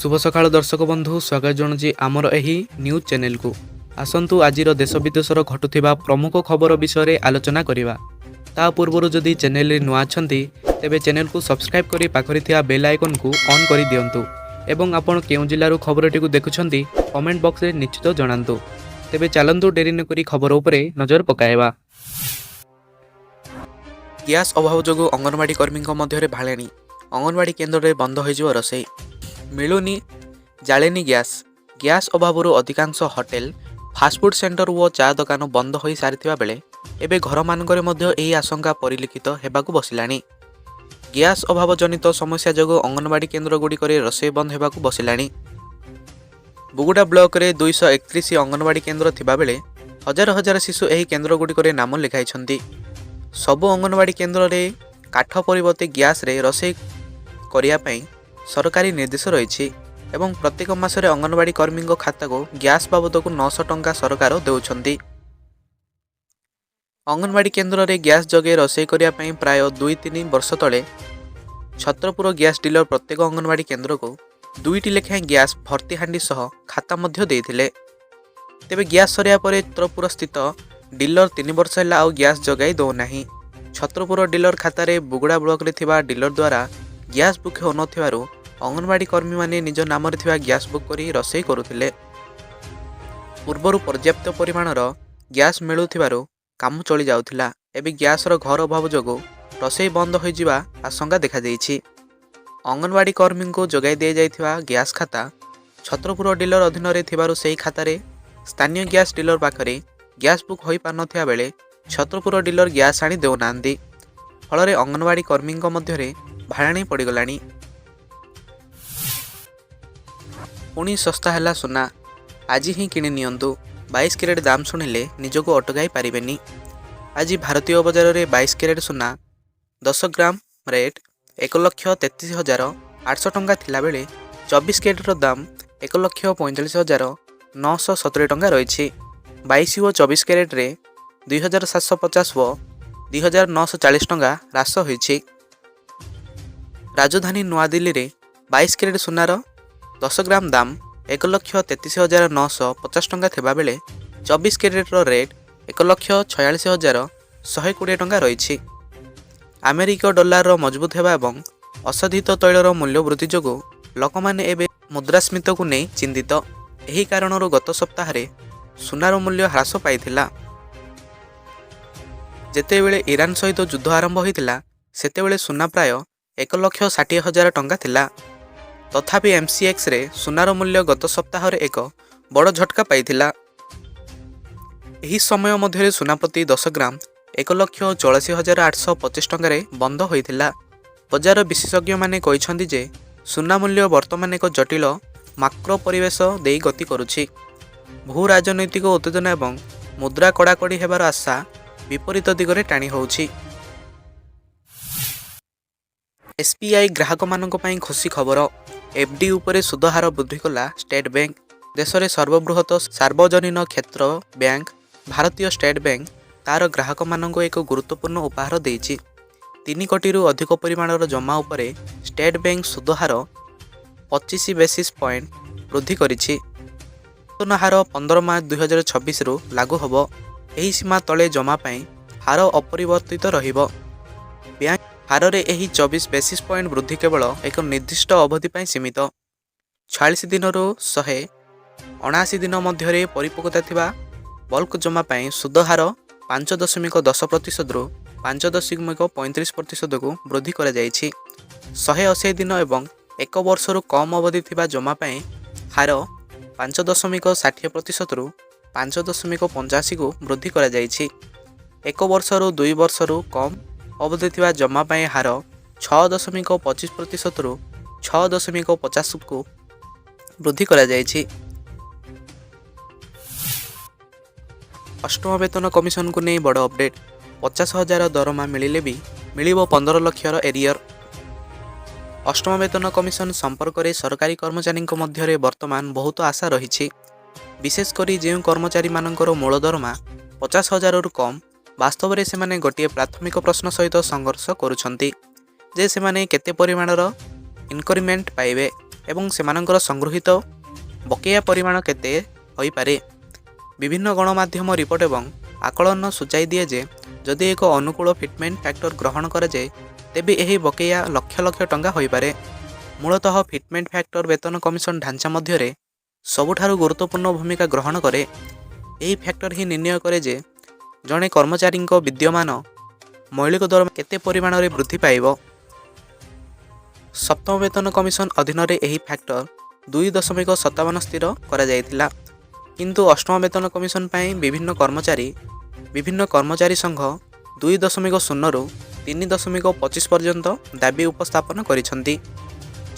शुभ सकाळ दर्शक बंधु स्वागत जनाऊँ आमर यही न्यूज चैनल को आसतु आज देश विदेशर घटुवा प्रमुख खबर विषय आलोचना करवा ता पूर्व जदि चैनल नुआ तेबे चैनल को सब्सक्राइब कर पाखरी थिया बेल आइकन को ऑन कर दियंतु एवं आपण केउ जिल्लारू खबरटी देखुछंती कमेंट बॉक्स रे निश्चित जणांतु। तेबे चलंतु डेरी न करी खबर उपरे नजर पकाएबा। गैस अभाव जोगु अंगनवाड़ी कर्मी मध्य भाड़ेणी अंगनवाड़ी केन्द्र में बंद हो रोसई मिलूनी जालेनी गैस अभाव अधिकांश होटेल फास्टफुड सेंटर और चा दुकान बंद हो सारी बेले एबे घर मानक आशंका परिलक्षित होगाकू बसिलानी। गैस अभाव जनित समस्या जोगु अंगनवाड़ी केन्द्र गुड़िक रोसई बंद होगाकू बसिलानी। बुगुड़ा ब्लॉक रे 231 अंगनवाड़ी केन्द्र थिबा बेले हजार हजार शिशु एही केन्द्र गुड़िक नाम लिखाई। सबु अंगनवाड़ी केन्द्र रे काठ परिवर्ते गैस रे रोसई करिया सरकारी निर्देश रही एवं प्रत्येक मासरे अंगनवाड़ी कर्मी खाता को गैस बाबद को 900 टंका सरकार देउछंती। अंगनवाड़ी केन्द्र रे गैस जगे रोसई करिया प्राय 2-3 वर्ष तले छत्रपुर गैस डीलर प्रत्येक अंगनवाड़ी केन्द्र को 2टी लेखाएं गैस भर्ती हांडी सह खाता मध्य देइथिले। तेबे गैस सरिया परे छत्रपुर स्थित डीलर 3 वर्ष है आउ गैस जगाई दौना। छत्रपुर डीलर खाता रे बुगुड़ा ब्लॉक रे थिबा डीलर द्वारा गैस बुक हो नथिबारु अंगनवाड़ी कर्मी माने निज नाम रे थिबा गैस बुक करी रोसई करुथिले। पूर्वरु पर्याप्त परिमाणर गैस मिलुथिबारु काम चली जाउथिला। एबे गैसर घर अभाव जोगु रोसई बंद हो जिबा आशंका देखा देइछि। अंगनवाड़ी कर्मी को जगाई दिया जाइथिबा गैस खाता छत्रपुर डीलर अधीन रे थिबारु सेही खाता रे स्थानीय गैस डीलर पाखरे गैस बुक होई पार नथिया बेले छत्रपुर डीलर गैस आनी देउनांदी। फल अंगनवाड़ी कर्मी मध्य भाड़ाणी पड़गलानी। पुणी सस्ता है सुना आज ही किणी नियंतु 22 कैरेट दाम शुणिले निजको अटकाई पारिबेनी। आज भारतीय बजार में 22 कैरेट सुना 10 ग्राम रेट 1,33,800 टंका थिला बेले 24 कैरेटर दाम 1,45,970 टंका रही। 22 और 24 कैरेट रे 2,750 व 2,940 टंका ह्रास होईछि। राजधानी नुआ दिल्ली रे 22 कैरेट सुनार 10 ग्राम दाम 1,33,950 टंका थिबा बेले 24 कैरेटर रेट 1,46,120 टंका रही। अमेरिका डॉलर मजबूत हेबा एवं अशोधित तैलर मूल्य वृद्धि जोगु लोकमाने एबे मुद्रास्फीति को नहीं चिंतित। एही कारणरू गत सप्ताह सुनार मूल्य ह्रास पाइथिला। जेतेबेले ईरान सहित युद्ध आरंभ होइतिला सेतेबेले सुना प्राय 1,60,000 टंका थिला। तथापि एमसीएक्स रे सुनार मूल्य गत सप्ताह एक बड़ झटका पाइथिला। एही समय मध्य सुना प्रति 10 ग्राम 1,84,825 टंका बंद होइथिला। बजार विशेषज्ञ माने कहिसंती जे सुना मूल्य वर्तमान एक जटिल माक्रो परिवेश देई गति करुछि। भू राजनैतिक उत्तेजना एवं मुद्रा कड़ाकड़ी हेबार आशा विपरीत दिगरे टाणी होउछि। एसबीआई ग्राहक मानक पई खुशी खबर। एफडी उपरे सुध हार वृद्धि कला स्टेट बैंक। देश में सर्वबृहत सार्वजनीन क्षेत्र बैंक भारतीय स्टेट बैंक तार ग्राहक मानक एक गुरुत्वपूर्ण उपहार देइछि। 3 कोटी रु अधिक परिमाणर जमा उपरे स्टेट बैंक सुध हार 25 बेसिस पॉइंट वृद्धि करिछि। नूतन हार 15 मार्च 2026 रु लागू होबो। एही सीमा तले जमा पई हार अपरिवर्तित रहिबो। बैंक हार रे एही 24 बेसिस पॉइंट वृद्धि केवल एक निर्दिष्ट अवधि पई सीमित। 46 दिन रु 179 दिन मध्य परिपक्वता थिबा बल्क जमा पई सुध हार 5.10% रु 5.35% को वृद्धि करा जायछि। 180 दिन एवं 1 वर्ष रु कम अवधि थिबा जमा पई हार 5.60% रु 5.85 को वृद्धि करा जायछि। 1 वर्ष रु 2 वर्ष रु कम अवधि थिबा जमा पई हार 6.25% रु 6.50 को वृद्धि करा जायछि। अष्टम वेतन कमिशन को नहीं बड़ अपडेट। 50,000 दरमा मिलिले भी मिलिबो 15 लक्षर एरियर। अष्टम वेतन कमिशन संपर्क में सरकारी कर्मचारी मध्य वर्तमान बहुत आशा रही। विशेषकर जो कर्मचारी मानकर मूल दरमा 50,000 रु कम वास्तव में से गोटे प्राथमिक प्रश्न सहित संघर्ष करुछंती जे से केते परिमाणर इनक्रीमेंट पाइबे। ଏବଂ ସେମାନଙ୍କର ସଂଗୃହୀତ ବକେୟା ପରିମାଣ କେତେ ହୋଇପାରେ। ବିଭିନ୍ନ ଗଣମାଧ୍ୟମ ରିପୋର୍ଟ ଏବଂ ଆକଳନ ସୂଚାଇ ଦିଏ ଯେ ଯଦି ଏକ ଅନୁକୂଳ ଫିଟମେଣ୍ଟ ଫ୍ୟାକ୍ଟର ଗ୍ରହଣ କରାଯାଏ ତେବେ ଏହି ବକେୟା ଲକ୍ଷ ଲକ୍ଷ ଟଙ୍କା ହୋଇପାରେ। ମୂଳତଃ ଫିଟମେଣ୍ଟ ଫ୍ୟାକ୍ଟର ବେତନ କମିଶନ ଢାଞ୍ଚା ମଧ୍ୟରେ ସବୁଠାରୁ ଗୁରୁତ୍ୱପୂର୍ଣ୍ଣ ଭୂମିକା ଗ୍ରହଣ କରେ। ଏହି ଫ୍ୟାକ୍ଟର ହିଁ ନିର୍ଣ୍ଣୟ କରେ ଯେ ଜଣେ କର୍ମଚାରୀଙ୍କ ବିଦ୍ୟମାନ ମୌଳିକ ଦରମା କେତେ ପରିମାଣରେ ବୃଦ୍ଧି ପାଇବ। ସପ୍ତମ ବେତନ କମିଶନ ଅଧୀନରେ ଏହି ଫ୍ୟାକ୍ଟର 2.57 ସ୍ଥିର କରାଯାଇଥିଲା। କିନ୍ତୁ ଅଷ୍ଟମ ବେତନ କମିଶନ ପାଇଁ ବିଭିନ୍ନ କର୍ମଚାରୀ ସଂଘ 2.0ରୁ 3.25 ପର୍ଯ୍ୟନ୍ତ ଦାବି ଉପସ୍ଥାପନ କରିଛନ୍ତି।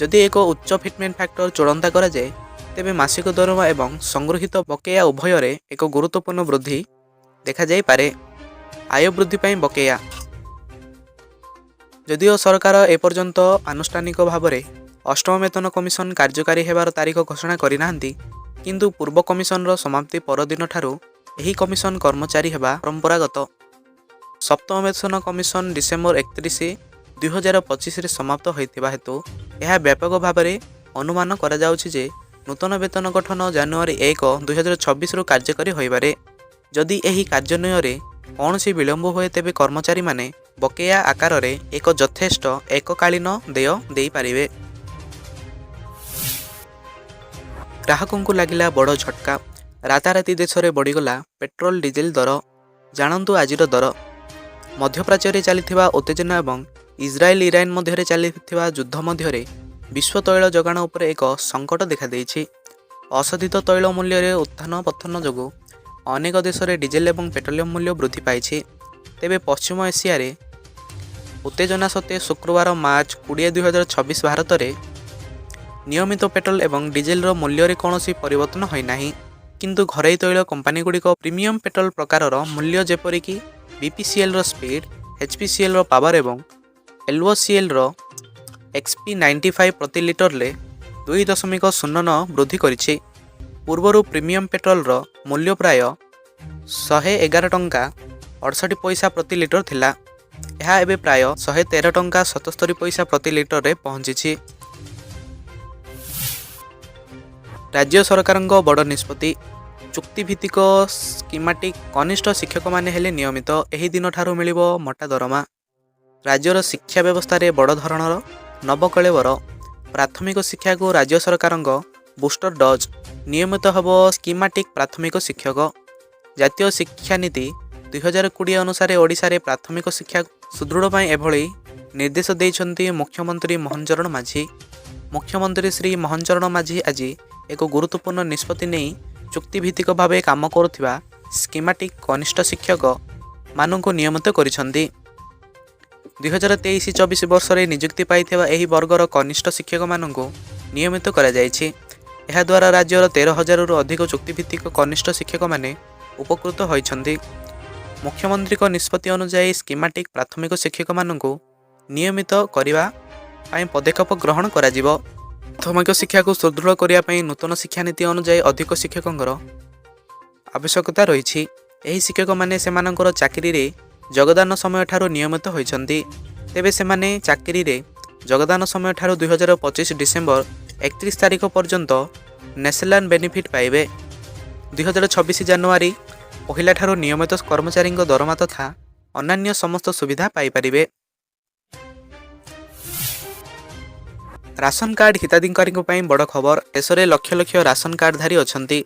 ଯଦି ଏକ ଉଚ୍ଚ ଫିଟମେଣ୍ଟ ଫ୍ୟାକ୍ଟର ଚୂଡ଼ାନ୍ତ କରାଯାଏ ତେବେ ମାସିକ ଦରମା ଏବଂ ସଂଗୃହୀତ ବକେୟା ଉଭୟରେ ଏକ ଗୁରୁତ୍ୱପୂର୍ଣ୍ଣ ବୃଦ୍ଧି ଦେଖାଯାଇପାରେ। ଆୟ ବୃଦ୍ଧି ପାଇଁ ବକେୟା। ଯଦିଓ ସରକାର ଏପର୍ଯ୍ୟନ୍ତ ଆନୁଷ୍ଠାନିକ ଭାବରେ ଅଷ୍ଟମ ବେତନ କମିଶନ କାର୍ଯ୍ୟକାରୀ ହେବାର ତାରିଖ ଘୋଷଣା କରିନାହାନ୍ତି, କିନ୍ତୁ ପୂର୍ବ କମିଶନର ସମାପ୍ତି ପରଦିନଠାରୁ ଏହି କମିଶନ କର୍ମଚାରୀ ହେବା ପରମ୍ପରାଗତ। ସପ୍ତମ ବେତନ କମିଶନ ଡିସେମ୍ବର 31, 2025ରେ ସମାପ୍ତ ହୋଇଥିବା ହେତୁ ଏହା ବ୍ୟାପକ ଭାବରେ ଅନୁମାନ କରାଯାଉଛି ଯେ ନୂତନ ବେତନ ଗଠନ ଜାନୁଆରୀ 1, 2026ରୁ କାର୍ଯ୍ୟକାରୀ ହୋଇପାରେ। ଯଦି ଏହି କାର୍ଯ୍ୟାନ୍ୱୟନରେ କୌଣସି ବିଳମ୍ବ ହୁଏ ତେବେ କର୍ମଚାରୀମାନେ ବକେୟା ଆକାରରେ ଏକ ଯଥେଷ୍ଟ ଏକକାଳୀନ ଦେୟ ଦେଇପାରିବେ। ଗ୍ରାହକଙ୍କୁ ଲାଗିଲା ବଡ଼ ଝଟକା। ରାତାରାତି ଦେଶରେ ବଢ଼ିଗଲା ପେଟ୍ରୋଲ ଡିଜେଲ ଦର। ଜାଣନ୍ତୁ ଆଜିର ଦର। ମଧ୍ୟପ୍ରାଚ୍ୟରେ ଚାଲିଥିବା ଉତ୍ତେଜନା ଏବଂ ଇସ୍ରାଏଲ ଇରାନ ମଧ୍ୟରେ ଚାଲିଥିବା ଯୁଦ୍ଧ ମଧ୍ୟରେ ବିଶ୍ୱ ତୈଳ ଯୋଗାଣ ଉପରେ ଏକ ସଙ୍କଟ ଦେଖାଦେଇଛି। ଅଶୋଧିତ ତୈଳ ମୂଲ୍ୟରେ ଉତ୍ଥାନ ପତନ ଯୋଗୁଁ ଅନେକ ଦେଶରେ ଡିଜେଲ ଏବଂ ପେଟ୍ରୋଲିୟମ ମୂଲ୍ୟ ବୃଦ୍ଧି ପାଇଛି। ତେବେ ପଶ୍ଚିମ ଏସିଆରେ ଉତ୍ତେଜନା ସତ୍ତ୍ୱେ ଶୁକ୍ରବାର ମାର୍ଚ୍ଚ 20, 2026 ଭାରତରେ ନିୟମିତ ପେଟ୍ରୋଲ ଏବଂ ଡିଜେଲର ମୂଲ୍ୟରେ କୌଣସି ପରିବର୍ତ୍ତନ ହୋଇନାହିଁ। କିନ୍ତୁ ଘରୋଇ ତୈଳ କମ୍ପାନୀଗୁଡ଼ିକ ପ୍ରିମିୟମ ପେଟ୍ରୋଲ ପ୍ରକାରର ମୂଲ୍ୟ ଯେପରିକି BPCLର ସ୍ପିଡ୍, HPCLର ପାୱାର ଏବଂ LOCLର XP95 ପ୍ରତି ଲିଟରରେ 2.09 ବୃଦ୍ଧି କରିଛି। ପୂର୍ବରୁ ପ୍ରିମିୟମ ପେଟ୍ରୋଲର ମୂଲ୍ୟ ପ୍ରାୟ 111 ଟଙ୍କା 68 ପଇସା ପ୍ରତି ଲିଟର ଥିଲା। ଏହା ଏବେ ପ୍ରାୟ 113 ଟଙ୍କା 77 ପଇସା ପ୍ରତି ଲିଟରରେ ପହଞ୍ଚିଛି। ରାଜ୍ୟ ସରକାରଙ୍କ ବଡ଼ ନିଷ୍ପତ୍ତି। ଚୁକ୍ତିଭିତ୍ତିକ ସ୍କିମାଟିକ୍ କନିଷ୍ଠ ଶିକ୍ଷକମାନେ ହେଲେ ନିୟମିତ। ଏହି ଦିନଠାରୁ ମିଳିବ ମୋଟା ଦରମା। ରାଜ୍ୟର ଶିକ୍ଷା ବ୍ୟବସ୍ଥାରେ ବଡ଼ ଧରଣର ନବକଳେବର। ପ୍ରାଥମିକ ଶିକ୍ଷାକୁ ରାଜ୍ୟ ସରକାରଙ୍କ ବୁଷ୍ଟର ଡୋଜ୍। ନିୟମିତ ହେବ ସ୍କିମାଟିକ୍ ପ୍ରାଥମିକ ଶିକ୍ଷକ। ଜାତୀୟ ଶିକ୍ଷାନୀତି 2020 ଅନୁସାରେ ଓଡ଼ିଶାରେ ପ୍ରାଥମିକ ଶିକ୍ଷା ସୁଦୃଢ଼ ପାଇଁ ଏଭଳି ନିର୍ଦ୍ଦେଶ ଦେଇଛନ୍ତି ମୁଖ୍ୟମନ୍ତ୍ରୀ ମୋହନ ଚରଣ ମାଝୀ। ମୁଖ୍ୟମନ୍ତ୍ରୀ ଶ୍ରୀ ମୋହନ ଚରଣ ମାଝୀ ଆଜି ଏକ ଗୁରୁତ୍ୱପୂର୍ଣ୍ଣ ନିଷ୍ପତ୍ତି ନେଇ ଚୁକ୍ତିଭିତ୍ତିକ ଭାବେ କାମ କରୁଥିବା ସ୍କିମାଟିକ୍ କନିଷ୍ଠ ଶିକ୍ଷକ ମାନଙ୍କୁ ନିୟମିତ କରିଛନ୍ତି। 2023-24 ବର୍ଷରେ ନିଯୁକ୍ତି ପାଇଥିବା ଏହି ବର୍ଗର କନିଷ୍ଠ ଶିକ୍ଷକମାନଙ୍କୁ ନିୟମିତ କରାଯାଇଛି। ଏହାଦ୍ୱାରା ରାଜ୍ୟର 13,000ରୁ ଅଧିକ ଚୁକ୍ତିଭିତ୍ତିକ କନିଷ୍ଠ ଶିକ୍ଷକମାନେ ଉପକୃତ ହୋଇଛନ୍ତି। ମୁଖ୍ୟମନ୍ତ୍ରୀଙ୍କ ନିଷ୍ପତ୍ତି ଅନୁଯାୟୀ ସ୍କିମାଟିକ୍ ପ୍ରାଥମିକ ଶିକ୍ଷକମାନଙ୍କୁ ନିୟମିତ କରିବା ପାଇଁ ପଦକ୍ଷେପ ଗ୍ରହଣ କରାଯିବ। ପ୍ରାଥମିକ ଶିକ୍ଷାକୁ ସୁଦୃଢ଼ କରିବା ପାଇଁ ନୂତନ ଶିକ୍ଷାନୀତି ଅନୁଯାୟୀ ଅଧିକ ଶିକ୍ଷକଙ୍କର ଆବଶ୍ୟକତା ରହିଛି। ଏହି ଶିକ୍ଷକମାନେ ସେମାନଙ୍କର ଚାକିରିରେ ଯୋଗଦାନ ସମୟଠାରୁ ନିୟମିତ ହୋଇଛନ୍ତି। ତେବେ ସେମାନେ ଚାକିରିରେ ଯୋଗଦାନ ସମୟଠାରୁ 2025 ଡିସେମ୍ବର 31 ତାରିଖ ପର୍ଯ୍ୟନ୍ତ ନ୍ୟାସନାଲ ବେନିଫିଟ୍ ପାଇବେ। 2026 ଜାନୁଆରୀ 1 ଠାରୁ ନିୟମିତ କର୍ମଚାରୀଙ୍କ ଦରମା ତଥା ଅନ୍ୟାନ୍ୟ ସମସ୍ତ ସୁବିଧା ପାଇପାରିବେ। ରାସନ କାର୍ଡ ହିତାଧିକାରୀଙ୍କ ପାଇଁ ବଡ଼ ଖବର। ଦେଶରେ ଲକ୍ଷ ଲକ୍ଷ ରାସନ କାର୍ଡଧାରୀ ଅଛନ୍ତି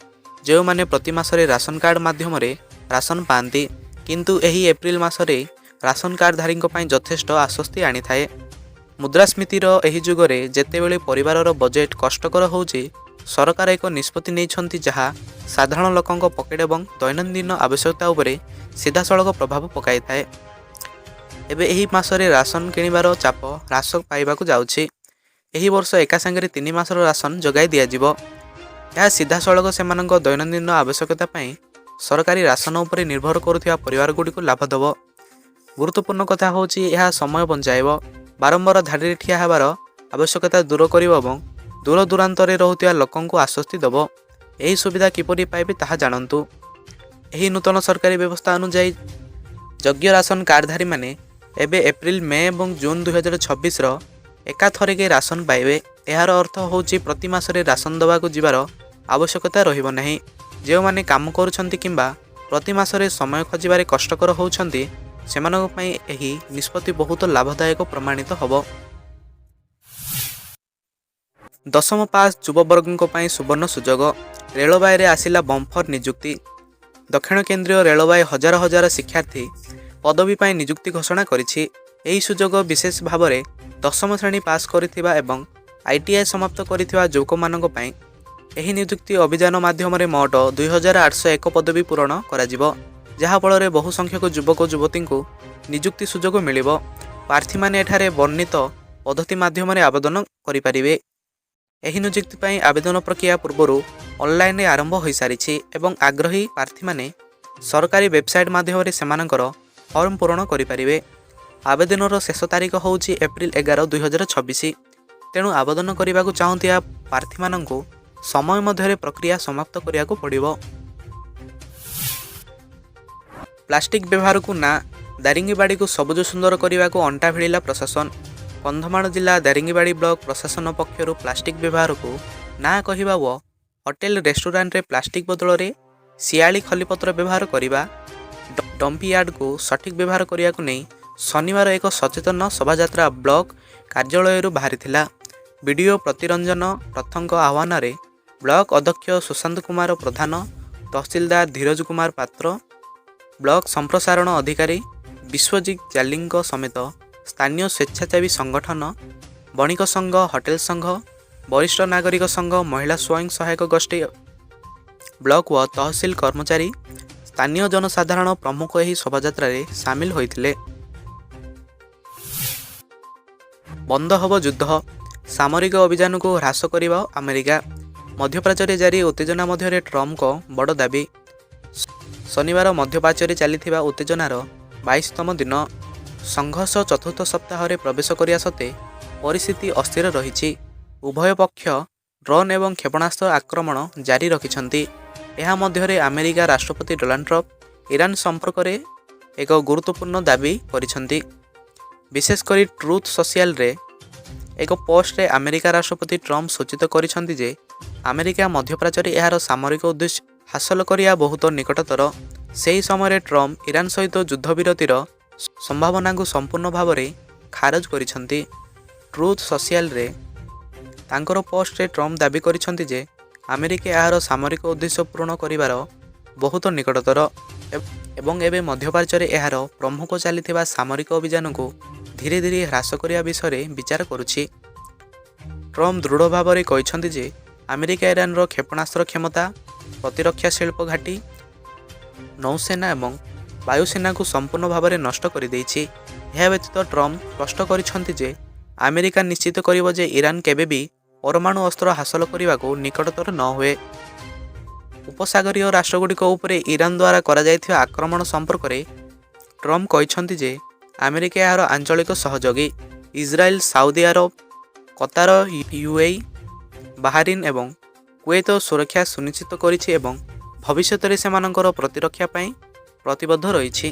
ଯେଉଁମାନେ ପ୍ରତି ମାସରେ ରାସନ କାର୍ଡ ମାଧ୍ୟମରେ ରାସନ ପାଆନ୍ତି। କିନ୍ତୁ ଏହି ଏପ୍ରିଲ ମାସରେ ରାସନ କାର୍ଡଧାରୀଙ୍କ ପାଇଁ ଯଥେଷ୍ଟ ଆଶ୍ୱସ୍ତି ଆଣିଥାଏ। ମୁଦ୍ରାସ୍ଫୀତିର ଏହି ଯୁଗରେ ଯେତେବେଳେ ପରିବାରର ବଜେଟ୍ କଷ୍ଟକର ହେଉଛି, ସରକାର ଏକ ନିଷ୍ପତ୍ତି ନେଇଛନ୍ତି ଯାହା ସାଧାରଣ ଲୋକଙ୍କ ପକେଟ୍ ଏବଂ ଦୈନନ୍ଦିନ ଆବଶ୍ୟକତା ଉପରେ ସିଧାସଳଖ ପ୍ରଭାବ ପକାଇଥାଏ। ଏବେ ଏହି ମାସରେ ରାସନ କିଣିବାର ଚାପ ହ୍ରାସ ପାଇବାକୁ ଯାଉଛି। ଏହି ବର୍ଷ ଏକା ସାଙ୍ଗରେ 3 ମାସର ରାସନ ଯୋଗାଇ ଦିଆଯିବ। ଏହା ସିଧାସଳଖ ସେମାନଙ୍କ ଦୈନନ୍ଦିନ ଆବଶ୍ୟକତା ପାଇଁ ସରକାରୀ ରାସନ ଉପରେ ନିର୍ଭର କରୁଥିବା ପରିବାରଗୁଡ଼ିକୁ ଲାଭ ଦେବ। ଗୁରୁତ୍ୱପୂର୍ଣ୍ଣ କଥା ହେଉଛି ଏହା ସମୟ ବଞ୍ଚାଇବ, ବାରମ୍ବାର ଧାଡ଼ିରେ ଠିଆ ହେବାର ଆବଶ୍ୟକତା ଦୂର କରିବ ଏବଂ ଦୂରଦୂରାନ୍ତରେ ରହୁଥିବା ଲୋକଙ୍କୁ ଆଶ୍ୱସ୍ତି ଦେବ। ଏହି ସୁବିଧା କିପରି ପାଇବେ ତାହା ଜାଣନ୍ତୁ। ଏହି ନୂତନ ସରକାରୀ ବ୍ୟବସ୍ଥା ଅନୁଯାୟୀ ଯୋଗ୍ୟ ରାସନ କାର୍ଡଧାରୀମାନେ ଏବେ ଏପ୍ରିଲ, ମେ ଏବଂ ଜୁନ 2026ର ଏକାଥରକେ ରାସନ ପାଇବେ। ଏହାର ଅର୍ଥ ହେଉଛି ପ୍ରତି ମାସରେ ରାସନ ଦେବାକୁ ଯିବାର ଆବଶ୍ୟକତା ରହିବ ନାହିଁ। ଯେଉଁମାନେ କାମ କରୁଛନ୍ତି କିମ୍ବା ପ୍ରତି ମାସରେ ସମୟ ଖୋଜିବାରେ କଷ୍ଟକର ହେଉଛନ୍ତି ସେମାନଙ୍କ ପାଇଁ ଏହି ନିଷ୍ପତ୍ତି ବହୁତ ଲାଭଦାୟକ ପ୍ରମାଣିତ ହେବ। ଦଶମ ପାସ୍ ଯୁବବର୍ଗଙ୍କ ପାଇଁ ସୁବର୍ଣ୍ଣ ସୁଯୋଗ। ରେଳବାଇରେ ଆସିଲା ବମ୍ଫର ନିଯୁକ୍ତି। ଦକ୍ଷିଣ କେନ୍ଦ୍ରୀୟ ରେଳବାଇ ହଜାର ହଜାର ଶିକ୍ଷାର୍ଥୀ ପଦବୀ ପାଇଁ ନିଯୁକ୍ତି ଘୋଷଣା କରିଛି। ଏହି ସୁଯୋଗ ବିଶେଷ ଭାବରେ ଦଶମ ଶ୍ରେଣୀ ପାସ୍ କରିଥିବା ଏବଂ ITI ସମାପ୍ତ କରିଥିବା ଯୁବକମାନଙ୍କ ପାଇଁ। ଏହି ନିଯୁକ୍ତି ଅଭିଯାନ ମାଧ୍ୟମରେ ମୋଟ 2801 ପଦବୀ ପୂରଣ କରାଯିବ, ଯାହାଫଳରେ ବହୁ ସଂଖ୍ୟକ ଯୁବକ ଯୁବତୀଙ୍କୁ ନିଯୁକ୍ତି ସୁଯୋଗ ମିଳିବ। ପ୍ରାର୍ଥୀମାନେ ଏଠାରେ ବର୍ଣ୍ଣିତ ପଦ୍ଧତି ମାଧ୍ୟମରେ ଆବେଦନ କରିପାରିବେ। ଏହି ନିଯୁକ୍ତି ପାଇଁ ଆବେଦନ ପ୍ରକ୍ରିୟା ପୂର୍ବରୁ ଅନଲାଇନରେ ଆରମ୍ଭ ହୋଇସାରିଛି ଏବଂ ଆଗ୍ରହୀ ପ୍ରାର୍ଥୀମାନେ ସରକାରୀ ୱେବସାଇଟ୍ ମାଧ୍ୟମରେ ସେମାନଙ୍କର ଫର୍ମ ପୂରଣ କରିପାରିବେ। ଆବେଦନର ଶେଷ ତାରିଖ ହେଉଛି ଏପ୍ରିଲ 11, 2026। ତେଣୁ ଆବେଦନ କରିବାକୁ ଚାହୁଁଥିବା ପ୍ରାର୍ଥୀମାନଙ୍କୁ ସମୟ ମଧ୍ୟରେ ପ୍ରକ୍ରିୟା ସମାପ୍ତ କରିବାକୁ ପଡ଼ିବ। ପ୍ଲାଷ୍ଟିକ ବ୍ୟବହାରକୁ ନା, ଦାରିଙ୍ଗିବାଡ଼ିକୁ ସବୁଜ ସୁନ୍ଦର କରିବାକୁ ଅଣ୍ଟା ଭିଡ଼ିଲା ପ୍ରଶାସନ। କନ୍ଧମାଳ ଜିଲ୍ଲା ଦାରିଙ୍ଗିବାଡ଼ି ବ୍ଲକ ପ୍ରଶାସନ ପକ୍ଷରୁ ପ୍ଲାଷ୍ଟିକ ବ୍ୟବହାରକୁ ନା କହିବା ଓ ହୋଟେଲ ରେଷ୍ଟୁରାଣ୍ଟରେ ପ୍ଲାଷ୍ଟିକ ବଦଳରେ ଶିଆଳି ଖଲିପତ୍ର ବ୍ୟବହାର କରିବା, ଡମ୍ପିୟାର୍ଡକୁ ସଠିକ୍ ବ୍ୟବହାର କରିବାକୁ ନେଇ ଶନିବାର ଏକ ସଚେତନ ଶୋଭାଯାତ୍ରା ବ୍ଲକ କାର୍ଯ୍ୟାଳୟରୁ ବାହାରିଥିଲା। ବିଡ଼ିଓ ପ୍ରତିରଞ୍ଜନ ରଥଙ୍କ ଆହ୍ୱାନରେ ବ୍ଲକ ଅଧ୍ୟକ୍ଷ ସୁଶାନ୍ତ କୁମାର ପ୍ରଧାନ, ତହସିଲଦାର ଧୀରଜ କୁମାର ପାତ୍ର, ବ୍ଲକ ସମ୍ପ୍ରସାରଣ ଅଧିକାରୀ ବିଶ୍ୱଜିତ ଜାଲିଙ୍କ ସମେତ ସ୍ଥାନୀୟ ସ୍ୱେଚ୍ଛାସେବୀ ସଂଗଠନ, ବଣିକ ସଂଘ, ହୋଟେଲ ସଂଘ, ବରିଷ୍ଠ ନାଗରିକ ସଂଘ, ମହିଳା ସ୍ୱୟଂ ସହାୟକ ଗୋଷ୍ଠୀ, ବ୍ଲକ ଓ ତହସିଲ କର୍ମଚାରୀ, ସ୍ଥାନୀୟ ଜନସାଧାରଣ ପ୍ରମୁଖ ଏହି ଶୋଭାଯାତ୍ରାରେ ସାମିଲ ହୋଇଥିଲେ। ବନ୍ଦ ହେବ ଯୁଦ୍ଧ, ସାମରିକ ଅଭିଯାନକୁ ହ୍ରାସ କରିବ ଆମେରିକା। ମଧ୍ୟପ୍ରାଚ୍ୟରେ ଜାରି ଉତ୍ତେଜନା ମଧ୍ୟରେ ଟ୍ରମ୍ପଙ୍କ ବଡ଼ ଦାବି। ଶନିବାର ମଧ୍ୟପ୍ରାଚ୍ୟରେ ଚାଲିଥିବା ଉତ୍ତେଜନାର 22ତମ ଦିନ। ସଂଘର୍ଷ ଚତୁର୍ଥ ସପ୍ତାହରେ ପ୍ରବେଶ କରିବା ସତ୍ତ୍ୱେ ପରିସ୍ଥିତି ଅସ୍ଥିର ରହିଛି। ଉଭୟ ପକ୍ଷ ଡ୍ରୋନ୍ ଏବଂ କ୍ଷେପଣାସ୍ତ୍ର ଆକ୍ରମଣ ଜାରି ରଖିଛନ୍ତି। ଏହା ମଧ୍ୟରେ ଆମେରିକା ରାଷ୍ଟ୍ରପତି ଡୋନାଲ୍ଡ ଟ୍ରମ୍ପ ଇରାନ ସମ୍ପର୍କରେ ଏକ ଗୁରୁତ୍ୱପୂର୍ଣ୍ଣ ଦାବି କରିଛନ୍ତି। ବିଶେଷ କରି ଟ୍ରୁଥ୍ ସୋସିଆଲରେ ଏକ ପୋଷ୍ଟରେ ଆମେରିକା ରାଷ୍ଟ୍ରପତି ଟ୍ରମ୍ପ ସୂଚିତ କରିଛନ୍ତି ଯେ ଆମେରିକା ମଧ୍ୟପ୍ରାଚ୍ୟରେ ଏହାର ସାମରିକ ଉଦ୍ଦେଶ୍ୟ ହାସଲ କରିବା ବହୁତ ନିକଟତର। ସେହି ସମୟରେ ଟ୍ରମ୍ପ ଇରାନ ସହିତ ଯୁଦ୍ଧବିରତିର ସମ୍ଭାବନାକୁ ସମ୍ପୂର୍ଣ୍ଣ ଭାବରେ ଖାରଜ କରିଛନ୍ତି। ଟ୍ରୁଥ୍ ସୋସିଆଲରେ ତାଙ୍କର ପୋଷ୍ଟରେ ଟ୍ରମ୍ପ ଦାବି କରିଛନ୍ତି ଯେ ଆମେରିକା ଏହାର ସାମରିକ ଉଦ୍ଦେଶ୍ୟ ପୂରଣ କରିବାର ବହୁତ ନିକଟତର ଏବଂ ଏବେ ମଧ୍ୟପ୍ରାଚ୍ୟରେ ଏହାର ପ୍ରମୁଖ ଚାଲିଥିବା ସାମରିକ ଅଭିଯାନକୁ ଧୀରେ ଧୀରେ ହ୍ରାସ କରିବା ବିଷୟରେ ବିଚାର କରୁଛି। ଟ୍ରମ୍ପ ଦୃଢ଼ ଭାବରେ କହିଛନ୍ତି ଯେ ଆମେରିକା ଇରାନର କ୍ଷେପଣାସ୍ତ୍ର କ୍ଷମତା, ପ୍ରତିରକ୍ଷା ଶିଳ୍ପ ଘାଟି, ନୌସେନା ଏବଂ ବାୟୁସେନାକୁ ସମ୍ପୂର୍ଣ୍ଣ ଭାବରେ ନଷ୍ଟ କରିଦେଇଛି। ଏହା ବ୍ୟତୀତ ଟ୍ରମ୍ପ ସ୍ପଷ୍ଟ କରିଛନ୍ତି ଯେ ଆମେରିକା ନିଶ୍ଚିତ କରିବ ଯେ ଇରାନ କେବେ ବି ପରମାଣୁ ଅସ୍ତ୍ର ହାସଲ କରିବାକୁ ନିକଟତର ନ ହୁଏ। ଉପସାଗରୀୟ ରାଷ୍ଟ୍ରଗୁଡ଼ିକ ଉପରେ ଇରାନ ଦ୍ୱାରା କରାଯାଇଥିବା ଆକ୍ରମଣ ସମ୍ପର୍କରେ ଟ୍ରମ୍ପ କହିଛନ୍ତି ଯେ ଆମେରିକା ଏହାର ଆଞ୍ଚଳିକ ସହଯୋଗୀ Israel, Saudi Arab, Qatar, UAE, Bahrain ଏବଂ କୁଏତ ସୁରକ୍ଷା ସୁନିଶ୍ଚିତ କରିଛି ଏବଂ ଭବିଷ୍ୟତରେ ସେମାନଙ୍କର ପ୍ରତିରକ୍ଷା ପାଇଁ ପ୍ରତିବଦ୍ଧ ରହିଛି।